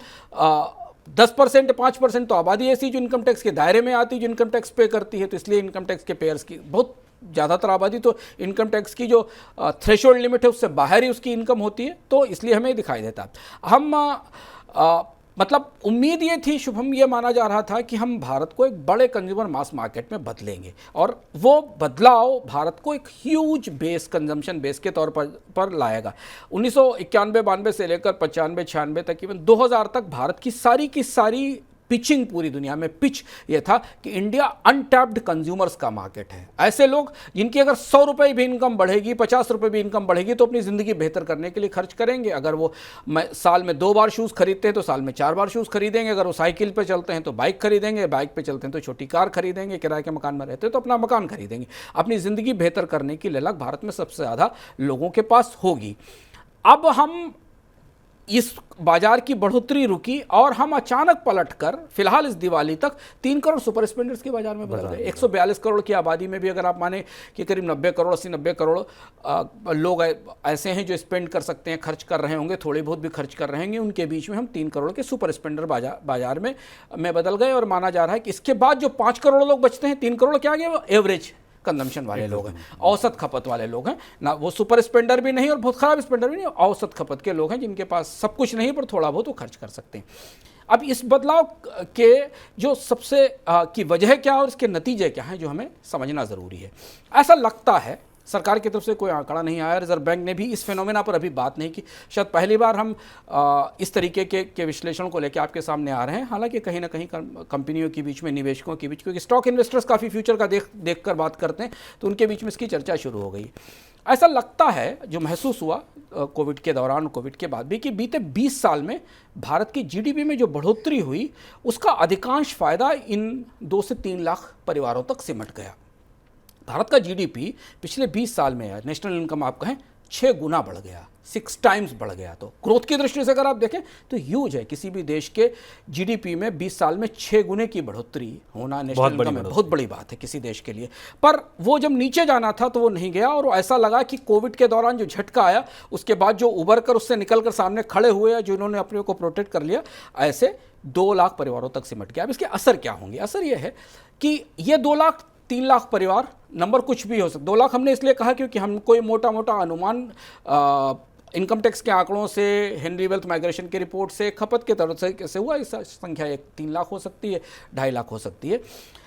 10% 5% तो आबादी ऐसी जो इनकम टैक्स के दायरे में आती है, जो इनकम टैक्स पे करती है। तो इसलिए इनकम टैक्स के पेयर्स की बहुत ज़्यादातर आबादी तो इनकम टैक्स की जो थ्रेशोल्ड लिमिट है उससे बाहर ही उसकी इनकम होती है। तो इसलिए हमें दिखाई देता। हम मतलब उम्मीद ये थी, शुभम, ये माना जा रहा था कि हम भारत को एक बड़े कंज्यूमर मास मार्केट में बदलेंगे और वो बदलाव भारत को एक ह्यूज बेस, कंजम्पशन बेस के तौर पर लाएगा। 1991-92 से लेकर 95-96 तक, इवन 2000 तक भारत की सारी पिचिंग पूरी दुनिया में पिच ये था कि इंडिया अनटैप्ड कंज्यूमर्स का मार्केट है। ऐसे लोग जिनकी अगर 100 रुपये भी इनकम बढ़ेगी, 50 रुपये भी इनकम बढ़ेगी, तो अपनी ज़िंदगी बेहतर करने के लिए खर्च करेंगे। अगर वो साल में 2 बार शूज़ खरीदते हैं तो साल में 4 बार शूज़ खरीदेंगे। अगर वो साइकिल पे चलते हैं तो बाइक खरीदेंगे, बाइक पे चलते हैं तो छोटी कार खरीदेंगे, किराए के मकान में रहते हैं तो अपना मकान खरीदेंगे। अपनी ज़िंदगी बेहतर करने की ललक भारत में सबसे ज़्यादा लोगों के पास होगी। अब हम इस बाजार की बढ़ोतरी रुकी और हम अचानक पलटकर फिलहाल इस दिवाली तक 3 करोड़ सुपर स्पेंडर्स के बाजार में बदल गए। 142 करोड़ की आबादी में भी अगर आप माने कि करीब 80-90 करोड़ लोग ऐसे हैं जो स्पेंड कर सकते हैं, खर्च कर रहे होंगे, थोड़े बहुत भी खर्च कर रहे होंगे, उनके बीच में हम 3 करोड़ के सुपर स्पेंडर बाजार में बदल गए। और माना जा रहा है कि इसके बाद जो 5 करोड़ लोग बचते हैं, 3 करोड़ क्या आ गए, वो एवरेज कंजम्पशन वाले लोग हैं, औसत खपत वाले लोग हैं ना। वो सुपर स्पेंडर भी नहीं और बहुत खराब स्पेंडर भी नहीं, औसत खपत के लोग हैं जिनके पास सब कुछ नहीं पर थोड़ा बहुत वो खर्च कर सकते हैं। अब इस बदलाव के जो सबसे की वजह क्या और इसके नतीजे क्या हैं, जो हमें समझना ज़रूरी है। ऐसा लगता है, सरकार की तरफ से कोई आंकड़ा नहीं आया, रिजर्व बैंक ने भी इस फिनोमेना पर अभी बात नहीं की। शायद पहली बार हम इस तरीके के विश्लेषण को लेकर आपके सामने आ रहे हैं। हालांकि कहीं ना कहीं कंपनियों के बीच में, निवेशकों के बीच, क्योंकि स्टॉक इन्वेस्टर्स काफ़ी फ्यूचर का देख कर बात करते हैं, तो उनके बीच में इसकी चर्चा शुरू हो गई। ऐसा लगता है, जो महसूस हुआ कोविड के दौरान, कोविड के बाद भी, कि बीते 20 साल में भारत की जीडीपी में जो बढ़ोतरी हुई उसका अधिकांश फ़ायदा इन 2 से 3 लाख परिवारों तक सिमट गया। भारत का जीडीपी पिछले 20 साल में, नेशनल इनकम आप कहें, 6 गुना बढ़ गया, 6 टाइम्स बढ़ गया। तो ग्रोथ की दृष्टि से अगर आप देखें तो ह्यूज है। किसी भी देश के जीडीपी में 20 साल में 6 गुने की बढ़ोतरी होना नेशनल इनकम में बहुत बड़ी बात है किसी देश के लिए। पर वो जब नीचे जाना था तो वो नहीं गया और ऐसा लगा कि कोविड के दौरान जो झटका आया उसके बाद जो उबर कर उससे निकल कर सामने खड़े हुए या जिन्होंने अपने को प्रोटेक्ट कर लिया, ऐसे 2 लाख परिवारों तक सिमट गया। अब इसके असर क्या होंगे? असर ये है कि ये 2 लाख 3 लाख परिवार, नंबर कुछ भी हो सकता। 2 लाख हमने इसलिए कहा क्योंकि हम कोई मोटा मोटा अनुमान इनकम टैक्स के आंकड़ों से, हेनरी वेल्थ माइग्रेशन की रिपोर्ट से, खपत के तरफ से कैसे हुआ, इस संख्या 3 लाख हो सकती है, 2.5 लाख हो सकती है।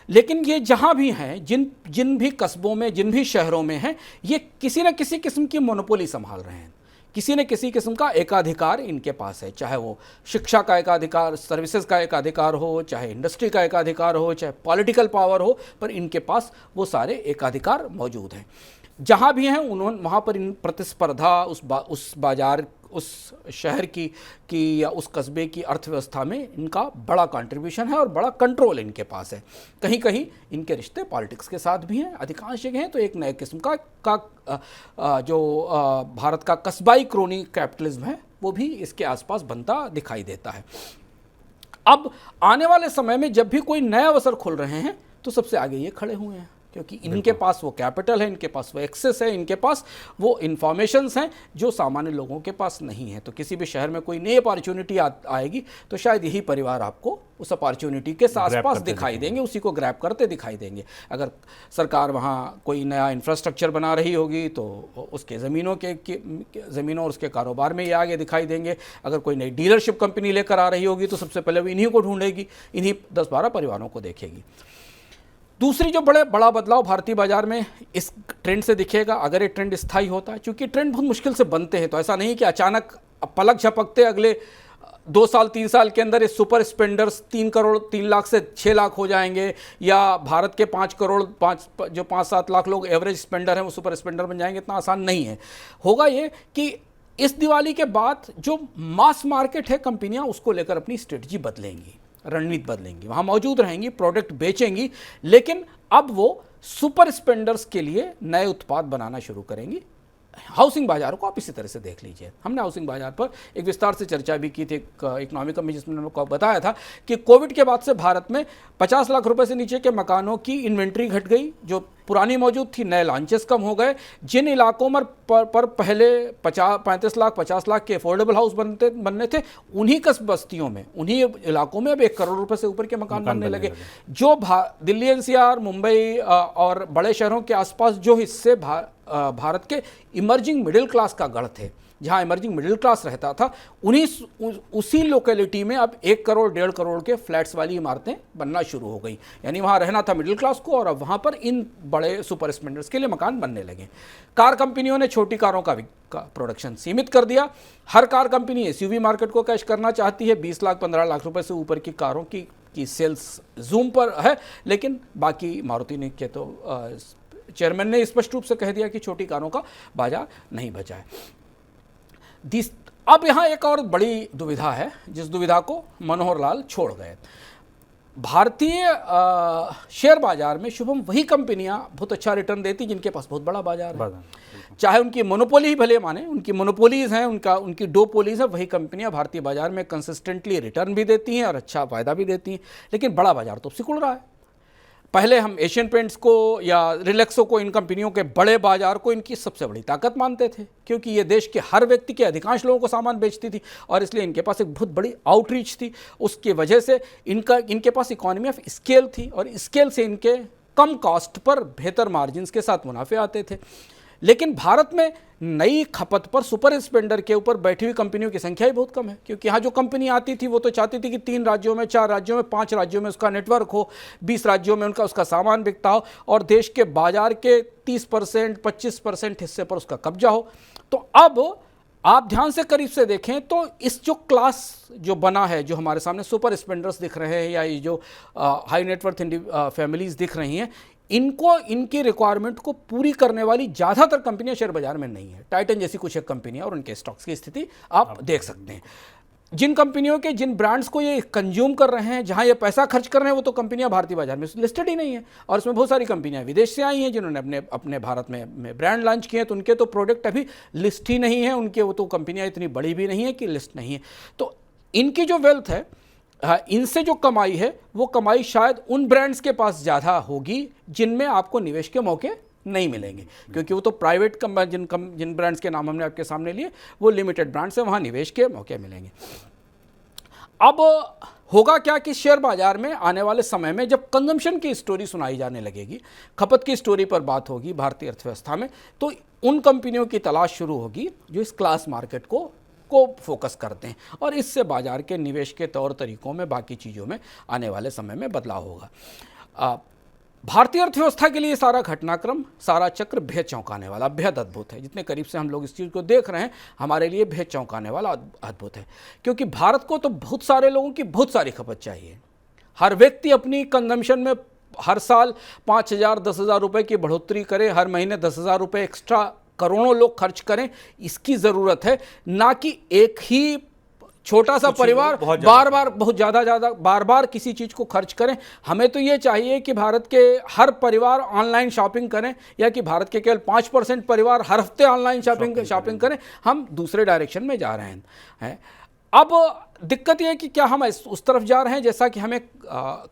लेकिन ये जहाँ भी हैं, जिन भी कस्बों में, जिन भी शहरों में हैं, ये किसी न किसी किस्म की मोनोपोली संभाल रहे हैं। किसी न किसी किस्म का एकाधिकार इनके पास है, चाहे वो शिक्षा का एकाधिकार, सर्विसेज का एकाधिकार हो, चाहे इंडस्ट्री का एकाधिकार हो, चाहे पॉलिटिकल पावर हो, पर इनके पास वो सारे एकाधिकार मौजूद हैं। जहाँ भी हैं उन्होंने वहाँ पर इन प्रतिस्पर्धा उस बाजार, उस शहर की या उस कस्बे की अर्थव्यवस्था में इनका बड़ा कंट्रीब्यूशन है और बड़ा कंट्रोल इनके पास है। कहीं कहीं इनके रिश्ते पॉलिटिक्स के साथ भी हैं, अधिकांश जगह हैं तो एक नए किस्म का जो भारत का कस्बाई क्रोनी कैपिटलिज्म है वो भी इसके आसपास बनता दिखाई देता है। अब आने वाले समय में जब भी कोई नए अवसर खुल रहे हैं तो सबसे आगे ये खड़े हुए हैं, क्योंकि इनके पास वो कैपिटल है, इनके पास वो एक्सेस है, इनके पास वो इन्फॉर्मेशंस हैं जो सामान्य लोगों के पास नहीं है। तो किसी भी शहर में कोई नई अपॉर्चुनिटी आएगी तो शायद यही परिवार आपको उस अपॉर्चुनिटी के आसपास दिखाई देंगे, उसी को ग्रैब करते दिखाई देंगे। अगर सरकार वहाँ कोई नया इंफ्रास्ट्रक्चर बना रही होगी तो उसके ज़मीनों और उसके कारोबार में ये आगे दिखाई देंगे। अगर कोई नई डीलरशिप कंपनी लेकर आ रही होगी तो सबसे पहले वो इन्हीं को ढूंढेगी, इन्हीं 10-12 परिवारों को देखेगी। दूसरी जो बड़ा बदलाव भारतीय बाजार में इस ट्रेंड से दिखेगा, अगर ये ट्रेंड स्थायी होता है, क्योंकि ट्रेंड बहुत मुश्किल से बनते हैं, तो ऐसा नहीं कि अचानक पलक झपकते अगले 2 साल 3 साल के अंदर ये सुपर स्पेंडर्स 3 लाख से 6 लाख हो जाएंगे, या भारत के 5-7 लाख लोग एवरेज स्पेंडर हैं वो सुपर स्पेंडर बन जाएंगे। इतना आसान नहीं है। होगा ये कि इस दिवाली के बाद जो मास मार्केट है, कंपनियां उसको लेकर अपनी स्ट्रेटजी बदलेंगी, रणनीति बदलेंगी, वहाँ मौजूद रहेंगी, प्रोडक्ट बेचेंगी, लेकिन अब वो सुपर स्पेंडर्स के लिए नए उत्पाद बनाना शुरू करेंगी। हाउसिंग बाजार को आप इसी तरह से देख लीजिए। हमने हाउसिंग बाजार पर एक विस्तार से चर्चा भी की थी इकोनॉमिक में, जिसमें मैंने आपको बताया था कि कोविड के बाद से भारत में 50 लाख रुपए से नीचे के मकानों की इन्वेंट्री घट गई, जो पुरानी मौजूद थी, नए लॉन्चेस कम हो गए। जिन इलाकों में पर पहले 35 लाख 50 लाख के अफोर्डेबल हाउस बनने थे, उन्हीं बस्तियों में, उन्हीं इलाकों में अब 1 करोड़ रुपए से ऊपर के मकान बनने लगे। जो दिल्ली एनसीआर, मुंबई और बड़े शहरों के आसपास जो हिस्से भारत के इमर्जिंग मिडिल क्लास का गढ़ थे, जहां इमर्जिंग मिडिल क्लास रहता था, उसी लोकेलिटी में अब 1 करोड़ 1.5 करोड़ के फ्लैट्स वाली इमारतें बनना शुरू हो गई। यानी वहां रहना था मिडिल क्लास को, और अब वहां पर इन बड़े सुपर स्पेंडर्स के लिए मकान बनने लगे। कार कंपनियों ने छोटी कारों का प्रोडक्शन सीमित कर दिया। हर कार कंपनी एसयूवी मार्केट को कैश करना चाहती है। 20 लाख 15 लाख रुपए से ऊपर की कारों की सेल्स जूम पर है, लेकिन बाकी मारुति ने के तो चेयरमैन ने स्पष्ट रूप से कह दिया कि छोटी कारों का बाजार नहीं बचा है। अब यहाँ एक और बड़ी दुविधा है, जिस दुविधा को मनोहर लाल छोड़ गए। भारतीय शेयर बाजार में शुभम वही कंपनियां बहुत अच्छा रिटर्न देती जिनके पास बहुत बड़ा बाजार है, चाहे उनकी मोनोपोली ही भले माने, उनकी मोनोपोलीज हैं, उनकी डोपोलीज है, वही कंपनियां भारतीय बाजार में कंसिस्टेंटली रिटर्न भी देती हैं और अच्छा फायदा भी देती हैं। लेकिन बड़ा बाजार तो सिकुड़ रहा है। पहले हम एशियन पेंट्स को या रिलैक्सो को, इन कंपनियों के बड़े बाजार को इनकी सबसे बड़ी ताकत मानते थे, क्योंकि ये देश के हर व्यक्ति के अधिकांश लोगों को सामान बेचती थी और इसलिए इनके पास एक बहुत बड़ी आउटरीच थी। उसकी वजह से इनके पास इकोनॉमी ऑफ स्केल थी और स्केल से इनके कम कॉस्ट पर बेहतर मार्जिन्स के साथ मुनाफे आते थे। लेकिन भारत में नई खपत पर सुपर स्पेंडर के ऊपर बैठी हुई कंपनियों की संख्या ही बहुत कम है, क्योंकि यहाँ जो कंपनी आती थी वो तो चाहती थी कि 3 राज्यों में, 4 राज्यों में, 5 राज्यों में उसका नेटवर्क हो, 20 राज्यों में उसका सामान बिकता हो और देश के बाजार के 30% 25% हिस्से पर उसका कब्जा हो। तो अब आप ध्यान से करीब से देखें तो इस जो क्लास जो बना है, जो हमारे सामने सुपर स्पेंडर्स दिख रहे हैं या ये जो हाई नेटवर्थ फैमिलीज दिख रही हैं, इनकी रिक्वायरमेंट को पूरी करने वाली ज़्यादातर कंपनियां शेयर बाजार में नहीं है। टाइटन जैसी कुछ एक कंपनियां और उनके स्टॉक्स की स्थिति आप देख सकते हैं। जिन कंपनियों के, जिन ब्रांड्स को ये कंज्यूम कर रहे हैं, जहां ये पैसा खर्च कर रहे हैं, वो तो कंपनियां भारतीय बाजार में लिस्टेड ही नहीं है। और इसमें बहुत सारी कंपनियां विदेश से आई हैं जिन्होंने अपने भारत में ब्रांड लॉन्च किए हैं, तो उनके तो प्रोडक्ट अभी लिस्ट ही नहीं है, उनके वो तो कंपनियां इतनी बड़ी भी नहीं है कि लिस्ट नहीं है। तो इनकी जो वेल्थ है, इनसे जो कमाई है, वो कमाई शायद उन ब्रांड्स के पास ज़्यादा होगी जिनमें आपको निवेश के मौके नहीं मिलेंगे, क्योंकि वो तो प्राइवेट जिन ब्रांड्स के नाम हमने आपके सामने लिए वो लिमिटेड ब्रांड्स हैं, वहाँ निवेश के मौके मिलेंगे। अब होगा क्या कि शेयर बाजार में आने वाले समय में जब कंजम्पशन की स्टोरी सुनाई जाने लगेगी, खपत की स्टोरी पर बात होगी भारतीय अर्थव्यवस्था में, तो उन कंपनियों की तलाश शुरू होगी जो इस क्लास मार्केट को फोकस करते हैं, और इससे बाजार के निवेश के तौर तरीकों में, बाकी चीज़ों में आने वाले समय में बदलाव होगा। भारतीय अर्थव्यवस्था के लिए सारा घटनाक्रम, सारा चक्र बेहद चौंकाने वाला, बेहद अद्भुत है। जितने करीब से हम लोग इस चीज़ को देख रहे हैं, हमारे लिए बेहद चौंकाने वाला, अद्भुत है। क्योंकि भारत को तो बहुत सारे लोगों की बहुत सारी खपत चाहिए। हर व्यक्ति अपनी कंजम्पशन में हर साल 5,000 10,000 रुपये की बढ़ोतरी करे, हर महीने 10,000 रुपये एक्स्ट्रा करोड़ों लोग खर्च करें, इसकी ज़रूरत है। ना कि एक ही छोटा सा परिवार बार बार बहुत ज़्यादा बार बार किसी चीज़ को खर्च करें। हमें तो ये चाहिए कि भारत के हर परिवार ऑनलाइन शॉपिंग करें, या कि भारत के केवल 5% परिवार हर हफ्ते ऑनलाइन शॉपिंग करें। हम दूसरे डायरेक्शन में जा रहे हैं। अब दिक्कत यह है कि क्या हम उस तरफ जा रहे हैं जैसा कि हमें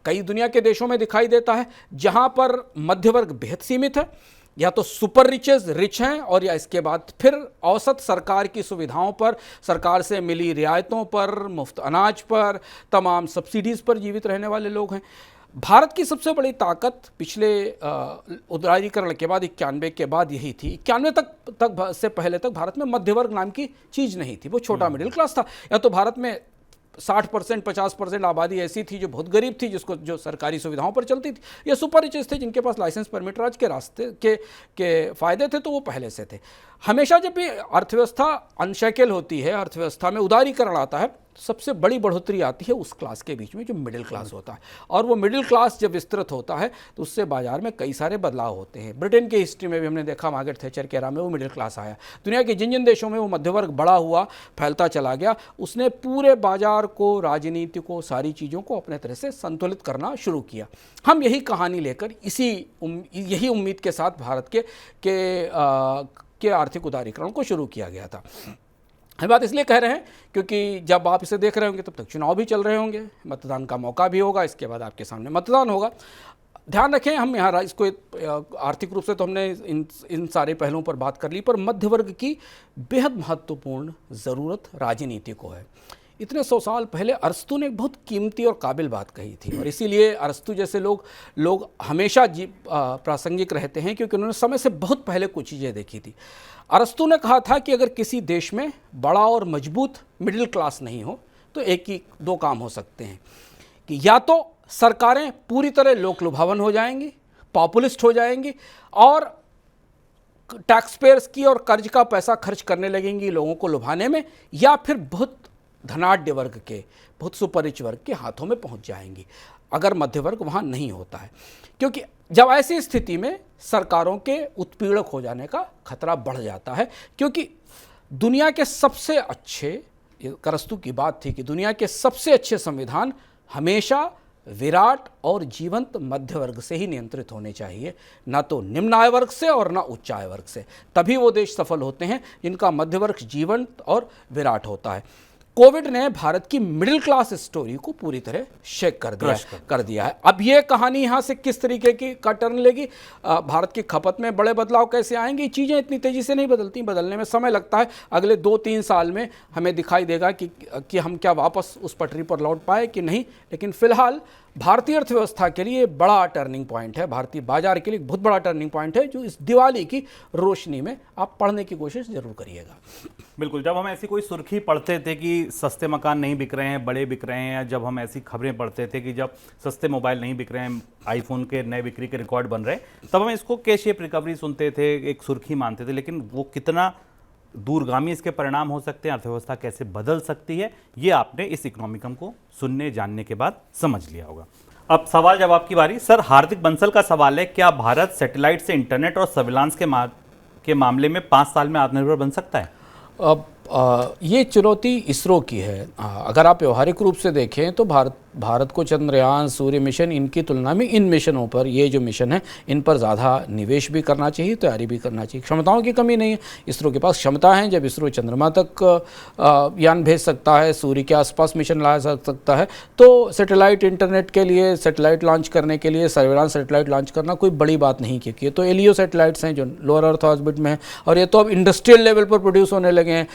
कई दुनिया के देशों में दिखाई देता है, जहाँ पर मध्य वर्ग बेहद सीमित है, या तो सुपर रिच हैं, और या इसके बाद फिर औसत सरकार की सुविधाओं पर, सरकार से मिली रियायतों पर, मुफ्त अनाज पर, तमाम सब्सिडीज़ पर जीवित रहने वाले लोग हैं। भारत की सबसे बड़ी ताकत पिछले उदारीकरण के बाद 91 के बाद यही थी। 91 तक से पहले तक भारत में मध्य वर्ग नाम की चीज़ नहीं थी, वो छोटा मिडिल क्लास था। या तो भारत में 60% 50% आबादी ऐसी थी जो बहुत गरीब थी, जो सरकारी सुविधाओं पर चलती थी, या सुपर रिचेस थे जिनके पास लाइसेंस परमिट राज के रास्ते के फायदे थे, तो वो पहले से थे। हमेशा जब भी अर्थव्यवस्था अनशेकल होती है, अर्थव्यवस्था में उदारीकरण आता है, सबसे बड़ी बढ़ोतरी आती है उस क्लास के बीच में जो मिडिल क्लास होता है। और वो मिडिल क्लास जब विस्तृत होता है तो उससे बाजार में कई सारे बदलाव होते हैं। ब्रिटेन की हिस्ट्री में भी हमने देखा, मार्गरेट थैचर के एरा में वो मिडिल क्लास आया। दुनिया के जिन जिन देशों में वो मध्यवर्ग बड़ा हुआ, फैलता चला गया, उसने पूरे बाजार को, राजनीति को, सारी चीज़ों को अपने तरह से संतुलित करना शुरू किया। हम यही कहानी लेकर यही उम्मीद के साथ भारत के आर्थिक उदारीकरण को शुरू किया गया था। हम बात इसलिए कह रहे हैं क्योंकि जब आप इसे देख रहे होंगे तब तक चुनाव भी चल रहे होंगे, मतदान का मौका भी होगा, इसके बाद आपके सामने मतदान होगा। ध्यान रखें, हम यहाँ इसको आर्थिक रूप से तो हमने इन सारे पहलुओं पर बात कर ली, पर मध्य वर्ग की बेहद महत्वपूर्ण ज़रूरत राजनीति को है। इतने 100 साल पहले अरस्तु ने एक बहुत कीमती और काबिल बात कही थी, और इसीलिए अरस्तु जैसे लोग हमेशा प्रासंगिक रहते हैं, क्योंकि उन्होंने समय से बहुत पहले कुछ चीज़ें देखी थी। अरस्तु ने कहा था कि अगर किसी देश में बड़ा और मजबूत मिडिल क्लास नहीं हो तो एक ही दो काम हो सकते हैं, कि या तो सरकारें पूरी तरह लोक लुभावन हो जाएंगी, पॉपुलिस्ट हो जाएंगी, और टैक्स पेयर्स की और कर्ज का पैसा खर्च करने लगेंगी लोगों को लुभाने में, या फिर बहुत धनाढ्य वर्ग के, बहुत सुपर रिच वर्ग के हाथों में पहुंच जाएंगी, अगर मध्य वर्ग वहाँ नहीं होता है। क्योंकि जब ऐसी स्थिति में सरकारों के उत्पीड़क हो जाने का खतरा बढ़ जाता है, क्योंकि दुनिया के सबसे अच्छे, अरस्तु की बात थी कि दुनिया के सबसे अच्छे संविधान हमेशा विराट और जीवंत मध्य वर्ग से ही नियंत्रित होने चाहिए, ना तो निम्न आय वर्ग से और ना उच्च आय वर्ग से। तभी वो देश सफल होते हैं जिनका मध्य वर्ग जीवंत और विराट होता है। कोविड ने भारत की मिडिल क्लास स्टोरी को पूरी तरह शेक कर दिया है। अब ये कहानी यहाँ से किस तरीके की का टर्न लेगी, भारत की खपत में बड़े बदलाव कैसे आएंगे, चीज़ें इतनी तेज़ी से नहीं बदलती, बदलने में समय लगता है। अगले 2-3 साल में हमें दिखाई देगा कि हम क्या वापस उस पटरी पर लौट पाए कि नहीं। लेकिन फिलहाल भारतीय अर्थव्यवस्था के लिए बड़ा टर्निंग पॉइंट है, भारतीय बाजार के लिए बहुत बड़ा टर्निंग पॉइंट है, जो इस दिवाली की रोशनी में आप पढ़ने की कोशिश जरूर करिएगा। बिल्कुल, जब हम ऐसी कोई सुर्खी पढ़ते थे कि सस्ते मकान नहीं बिक रहे हैं, बड़े बिक रहे हैं, या जब हम ऐसी खबरें पढ़ते थे कि जब सस्ते मोबाइल नहीं बिक रहे हैं, आईफोन के नए बिक्री के रिकॉर्ड बन रहे हैं, तब हम इसको के शेप रिकवरी सुनते थे, एक सुर्खी मानते थे। लेकिन वो कितना दूरगामी इसके परिणाम हो सकते हैं, अर्थव्यवस्था कैसे बदल सकती है, ये आपने इस इकोनॉमिकम को सुनने जानने के बाद समझ लिया होगा। अब सवाल जवाब की बारी। सर, हार्दिक बंसल का सवाल है, क्या भारत सैटेलाइट से इंटरनेट और सर्विलांस के मामले में 5 साल में आत्मनिर्भर बन सकता है? अब ये चुनौती इसरो की है। अगर आप व्यवहारिक रूप से देखें तो भारत को चंद्रयान, सूर्य मिशन, इनकी तुलना में इन मिशनों पर, ये जो मिशन है इन पर ज़्यादा निवेश भी करना चाहिए, तैयारी भी करना चाहिए। क्षमताओं की कमी नहीं है, इसरो के पास क्षमता है। जब इसरो चंद्रमा तक यान भेज सकता है, सूर्य के आसपास मिशन ला सकता है, तो सैटेलाइट इंटरनेट के लिए, सैटेलाइट लॉन्च करने के लिए, सर्वेलांस सैटेलाइट लॉन्च करना कोई बड़ी बात नहीं, क्योंकि ये तो एलईओ सैटेलाइट्स हैं जो लोअर अर्थ ऑर्बिट में है, और ये तो अब इंडस्ट्रियल लेवल पर प्रोड्यूस होने लगे हैं।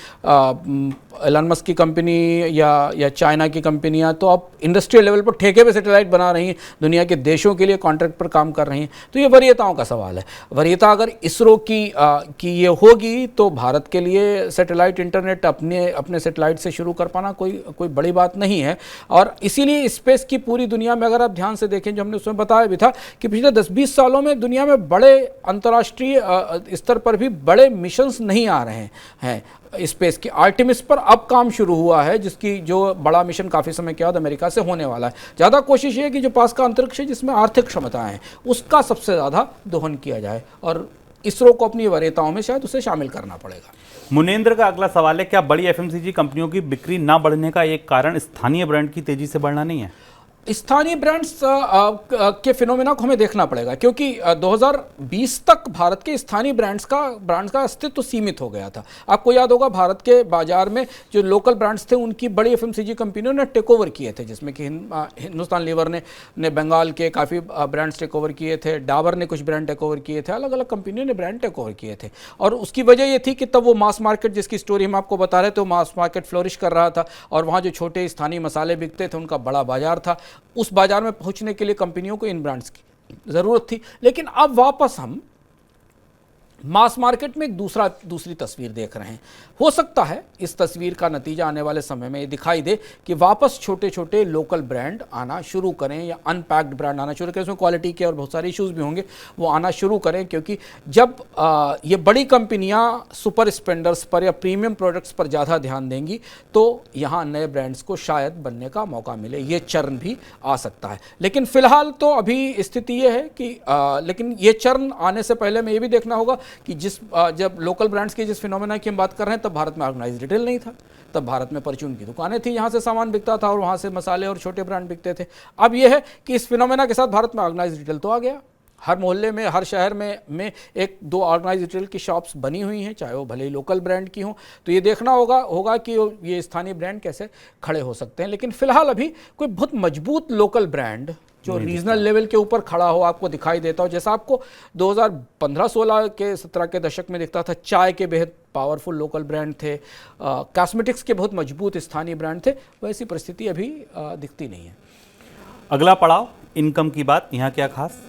एलन मस्क की कंपनी या चाइना की कंपनियां तो अब इंडस्ट्रियल लेवल पर ठेके पे सैटेलाइट बना रही हैं, दुनिया के देशों के लिए कॉन्ट्रैक्ट पर काम कर रही हैं। तो ये वरीयताओं का सवाल है। वरीयता अगर इसरो की ये होगी तो भारत के लिए सैटेलाइट इंटरनेट अपने सैटेलाइट से शुरू कर पाना कोई बड़ी बात नहीं है। और इसीलिए स्पेस की पूरी दुनिया में अगर आप ध्यान से देखें, जो हमने उसमें बताया भी था कि पिछले 10-20 सालों में दुनिया में बड़े अंतर्राष्ट्रीय स्तर पर भी बड़े मिशंस नहीं आ रहे हैं स्पेस के। आर्टेमिस पर अब काम शुरू हुआ है, जिसकी जो बड़ा मिशन काफ़ी समय के बाद अमेरिका से होने वाला है। ज़्यादा कोशिश ये है कि जो पास का अंतरिक्ष है जिसमें आर्थिक क्षमताएं हैं उसका सबसे ज़्यादा दोहन किया जाए, और इसरो को अपनी वरीयताओं में शायद उसे शामिल करना पड़ेगा। मुनेंद्र का अगला सवाल है, क्या बड़ी एफएमसीजी कंपनियों की बिक्री ना बढ़ने का एक कारण स्थानीय ब्रांड की तेजी से बढ़ना नहीं है? स्थानीय ब्रांड्स के फिनोमेना को हमें देखना पड़ेगा, क्योंकि 2020 तक भारत के स्थानीय ब्रांड्स का अस्तित्व सीमित हो गया था। आपको याद होगा भारत के बाजार में जो लोकल ब्रांड्स थे उनकी बड़ी एफएमसीजी कंपनियों ने टेक ओवर किए थे, जिसमें कि हिंदुस्तान लीवर ने बंगाल के काफ़ी ब्रांड्स टेक ओवर किए थे, डाबर ने कुछ ब्रांड टेक ओवर किए थे, अलग अलग कंपनियों ने ब्रांड टेक ओवर किए थे। और उसकी वजह ये थी कि तब वो मास मार्केट, जिसकी स्टोरी हम आपको बता रहे थे, मास मार्केट फ्लोरिश कर रहा था, और वहाँ जो छोटे स्थानीय मसाले बिकते थे उनका बड़ा बाजार था। उस बाजार में पहुंचने के लिए कंपनियों को इन ब्रांड्स की जरूरत थी। लेकिन अब वापस हम मास मार्केट में एक दूसरी तस्वीर देख रहे हैं। हो सकता है इस तस्वीर का नतीजा आने वाले समय में ये दिखाई दे कि वापस छोटे छोटे लोकल ब्रांड आना शुरू करें, या अनपैक्ड ब्रांड आना शुरू करें। उसमें क्वालिटी के और बहुत सारे इश्यूज भी होंगे, वो आना शुरू करें, क्योंकि जब ये बड़ी कंपनियां सुपर स्पेंडर्स पर या प्रीमियम प्रोडक्ट्स पर ज़्यादा ध्यान देंगी तो यहाँ नए ब्रांड्स को शायद बनने का मौका मिले। ये चरण भी आ सकता है। लेकिन फिलहाल तो अभी स्थिति ये है कि लेकिन ये चरण आने से पहले में ये भी देखना होगा कि जब लोकल ब्रांड्स की जिस फिनोमेना की हम बात कर रहे हैं, तब भारत में ऑर्गेनाइज्ड रिटेल नहीं था। तब भारत में परचून की दुकानें थी, यहाँ से सामान बिकता था और वहाँ से मसाले और छोटे ब्रांड बिकते थे। अब यह है कि इस फिनोमेना के साथ भारत में ऑर्गेनाइज्ड रिटेल तो आ गया। हर मोहल्ले में, हर शहर में 1-2 ऑर्गेनाइज्ड रिटेल की शॉप्स बनी हुई हैं, चाहे वो भले ही लोकल ब्रांड की हों। तो ये देखना होगा कि ये स्थानीय ब्रांड कैसे खड़े हो सकते हैं। लेकिन फिलहाल अभी कोई बहुत मजबूत लोकल ब्रांड जो रीजनल लेवल के ऊपर खड़ा हो आपको दिखाई देता हो, जैसा आपको 2015-16 के 17 के दशक में दिखता था। चाय के बेहद पावरफुल लोकल ब्रांड थे, कॉस्मेटिक्स के बहुत मजबूत स्थानीय ब्रांड थे, वैसी परिस्थिति अभी दिखती नहीं है। अगला पड़ाव इनकम की बात, यहाँ क्या खास?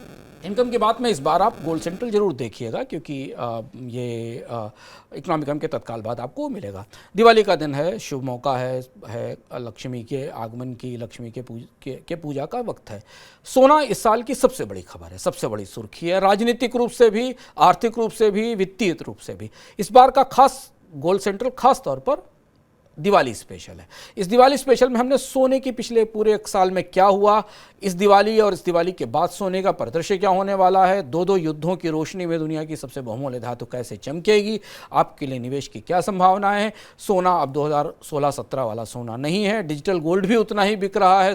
इनकम की बात में इस बार आप गोल्ड सेंट्रल जरूर देखिएगा, क्योंकि ये इकोनॉमिकम के तत्काल बाद आपको मिलेगा। दिवाली का दिन है, शुभ मौका है लक्ष्मी के आगमन की, लक्ष्मी के पूजा का वक्त है। सोना इस साल की सबसे बड़ी खबर है, सबसे बड़ी सुर्खी है, राजनीतिक रूप से भी, आर्थिक रूप से भी, वित्तीय रूप से भी। इस बार का खास गोल्ड सेंट्रल खास तौर पर दिवाली स्पेशल है। इस दिवाली स्पेशल में हमने सोने की पिछले पूरे 1 साल में क्या हुआ, इस दिवाली और इस दिवाली के बाद सोने का परिदृश्य क्या होने वाला है, 2-2 युद्धों की रोशनी में दुनिया की सबसे बहुमूल्य धातु कैसे चमकेगी, आपके लिए निवेश की क्या संभावनाएं हैं। सोना अब 2016-17 वाला सोना नहीं है, डिजिटल गोल्ड भी उतना ही बिक रहा है,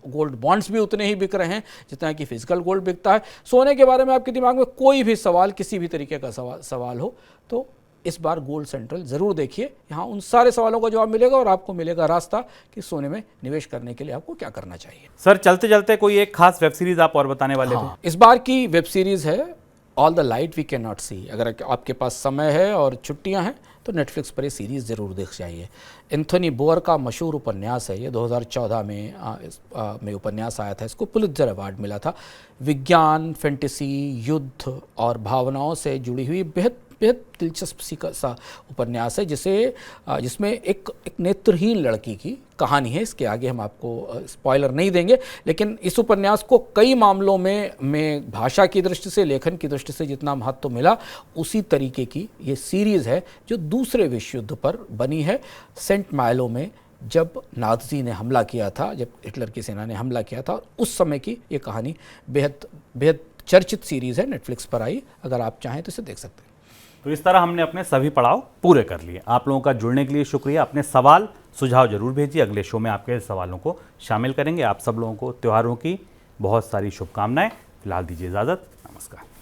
गोल्ड बॉन्ड्स भी उतने ही बिक रहे हैं जितना कि फिजिकल गोल्ड बिकता है। सोने के बारे में आपके दिमाग में कोई भी सवाल, किसी भी तरीके का सवाल हो तो इस बार गोल्ड सेंट्रल जरूर देखिए। यहाँ उन सारे सवालों का जवाब मिलेगा और आपको मिलेगा रास्ता कि सोने में निवेश करने के लिए आपको क्या करना चाहिए। सर चलते चलते कोई एक खास वेब सीरीज आप और बताने वाले थे? इस बार की वेब सीरीज है all the light we cannot see. अगर आपके पास समय है और छुट्टियां हैं तो नेटफ्लिक्स पर ये सीरीज़ ज़रूर देख जाइए। एंथोनी बोअर का मशहूर उपन्यास है ये, 2014 में उपन्यास आया था, इसको पुलित्ज़र अवार्ड मिला था। विज्ञान, फैंटेसी, युद्ध और भावनाओं से जुड़ी हुई बेहद दिलचस्प सा उपन्यास है, जिसमें एक नेत्रहीन लड़की की कहानी है। इसके आगे हम आपको स्पॉइलर नहीं देंगे, लेकिन इस उपन्यास को कई मामलों में भाषा की दृष्टि से, लेखन की दृष्टि से जितना महत्व मिला, उसी तरीके की ये सीरीज़ है जो दूसरे विश्व युद्ध पर बनी है। सेंट माइलो में जब नाज़ी ने हमला किया था, जब हिटलर की सेना ने हमला किया था, उस समय की ये कहानी बेहद चर्चित सीरीज़ है, नेटफ्लिक्स पर आई। अगर आप चाहें तो इसे देख सकते हैं। तो इस तरह हमने अपने सभी पड़ाव पूरे कर लिए। आप लोगों का जुड़ने के लिए शुक्रिया। अपने सवाल सुझाव जरूर भेजिए, अगले शो में आपके सवालों को शामिल करेंगे। आप सब लोगों को त्योहारों की बहुत सारी शुभकामनाएं। फिलहाल दीजिए इजाज़त, नमस्कार।